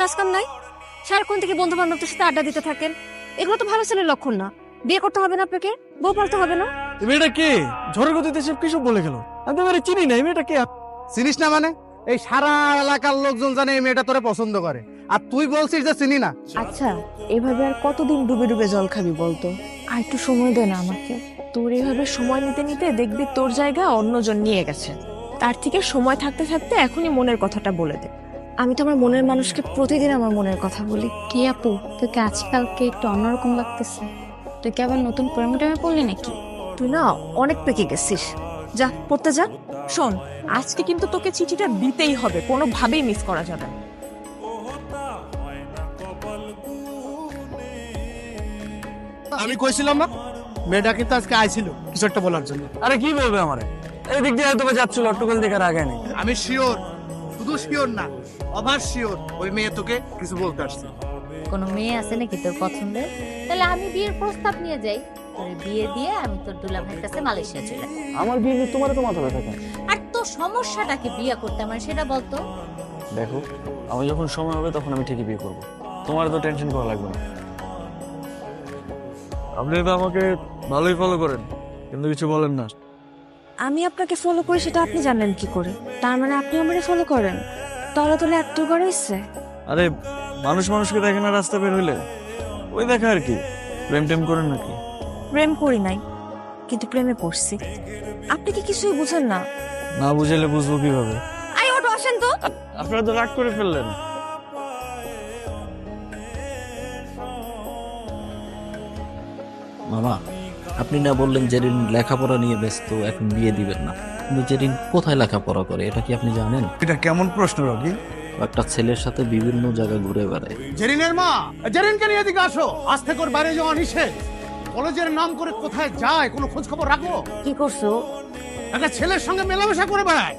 কাজ কাম নাই? সারাক্ষণ থেকে বন্ধু বান্ধবদের সাথে আড্ডা দিতে থাকেন, এগুলো তো ভালো ছেলের লক্ষণ না। বিয়ে করতে হবে না আপনাকে, বউ পালতে হবে না। এই মেয়েটা কে? ঝড়ের গতিতে সব কিছু বলে গেল। আমি তো এবারে চিনি না, এই মেয়েটা কে? চিনিস না মানে? এই সারা এলাকার লোকজন জানে এই মেয়েটা তোরে পছন্দ করে, আর তুই বলছিস যে চিনি না। আচ্ছা, এভাবে আর কতদিন ডুবে ডুবে জল খাবি বলতো? আর একটু সময় দে না আমাকে। তোর এইভাবে সময় নিতে নিতে দেখবি তোর জায়গা অন্যজন নিয়ে গেছে। তার থেকে সময় থাকতে থাকতে এখনই মনের কথাটা বলে দে। আমি তো আমার মনের মানুষকে প্রতিদিন আমার মনের কথা বলি। কি আপু, তোকে আজকালকে একটু অন্যরকম লাগতেছে। তুই কি আবার নতুন প্রেমে টেমে পড়লি নাকি? তুই না অনেক পেকে গেছিস। যা পড়তে যা। শোন, আজকে কিন্তু তোকে চিঠিটা দিতেই হবে, কোনোভাবেই মিস করা যাবে না। আমি কইছিলাম না মেয়েটা কিন্তু আজকে আইছিল কিছু একটা বলার জন্য। আরে কি বলবে আমারে? এই দিক দিয়ে হয়তো যাচ্ছিল, অট্টকল দেখার আগে নেই। আমি শিওর, শুধু শিওর না, অভার শিওর ওই মেয়ে তোকে কিছু বলতে আসছে। কোনো মেয়ে আছে নাকি তোর পছন্দের? তাহলে আমি বিয়ের প্রস্তাব নিয়ে যাই, তোর বিয়ে দিয়ে আমি তোর দুলা ভাইয়ের কাছে মালয়েশিয়া চলে যাই। আমার বিয়ে নিয়ে তোমার তো মাথা ব্যথা কেন? আর তোর সমস্যাটাকে বিয়ে করতে আমার সেটা বলতো। দেখো, আমি যখন সময় হবে তখন আমি ঠিকই বিয়ে করবো, তোমার তো টেনশন করা লাগবে না। আপনি তো আমাকে ভালোই ফলো করেন, কিন্তু কিছু বলেন না। আমি আপনাকে ফলো করি সেটা আপনি জানেন কি করে? তার মানে আপনি আমারে ফলো করেন? তলে তলে একটু করে ইচ্ছে। আরে মানুষ মানুষকে দেখে না রাস্তা বের হইলে, ওই দেখা আর কি। প্রেম টেম করেন নাকি? প্রেম করি নাই, কিন্তু প্রেমে পড়ছি। আপনি কি কিছুই বুঝেন না? না বুঝাইলে বুঝবো কিভাবে? আই ওটো আসেন তো। আপনারা তো রাগ করে ফেললেন। মামা, আপনি না বললেন জেরিন লেখাপড়া নিয়ে ব্যস্ত, এখন বিয়ে দিবেন না, কিন্তু জেরিন কোথায় লেখাপড়া করে এটা কি আপনি জানেন? এটা কেমন প্রশ্ন রকি? ও একটা ছেলের সাথে বিভিন্ন জায়গায় ঘুরে বেড়ায়। জেরিনের মা, জেরিনকে নিয়ে এদিকে আসো। আজ থেকে ওর বাইরে যাওয়া নিষেধ। কলেজের নাম করে কোথায় যায় কোনো খোঁজ খবর রাখো? কি করছো? একটা ছেলের সঙ্গে মেলামেশা করে বেড়ায়।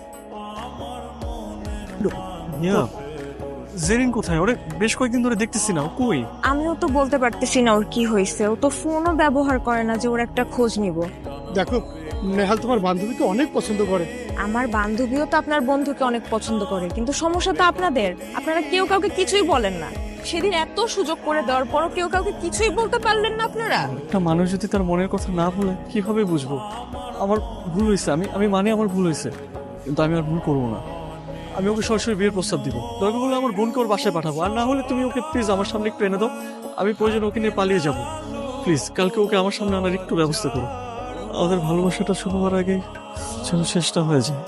জেরিন কোথায়? ওরে বেশ কয়েকদিন ধরে দেখতেছি না, ও কই? আমিও তো বলতে পারতেছি না ওর কি হয়েছে। ও তো ফোনও ব্যবহার করে না যে ওর একটা খোঁজ নিব। দেখো, নেহাল তোমার বান্ধবীকে অনেক পছন্দ করে। আমার বান্ধবীও তো আপনার বন্ধুকে অনেক পছন্দ করে, কিন্তু সমস্যা তো আপনাদের। আপনারা কেউ কাউকে কিছুই বলেন না। সেদিন এত সুযোগ করে দেওয়ার পরও কেউ কাউকে কিছুই বলতে পারলেন না আপনারা। একটা মানুষ যদি তার মনের কথা না বলে কিভাবে বুঝবো? আমার ভুল হয়েছে, আমি মানে আমার ভুল হয়েছে, কিন্তু আমি আর ভুল করবো না। আমি ওকে সরাসরি বিয়ের প্রস্তাব দিব। দরকার হলে আমার বোনকে ওর বাসায় পাঠাবো, আর না হলে তুমি ওকে প্লিজ আমার সামনে একটু এনে দাও। আমি প্রয়োজন ওকে নিয়ে পালিয়ে যাব। প্লিজ কালকে ওকে আমার সামনে আনার একটু ব্যবস্থা করো। আমাদের ভালোবাসাটা শুরু হওয়ার আগে যেন শেষটা হয়ে যায়।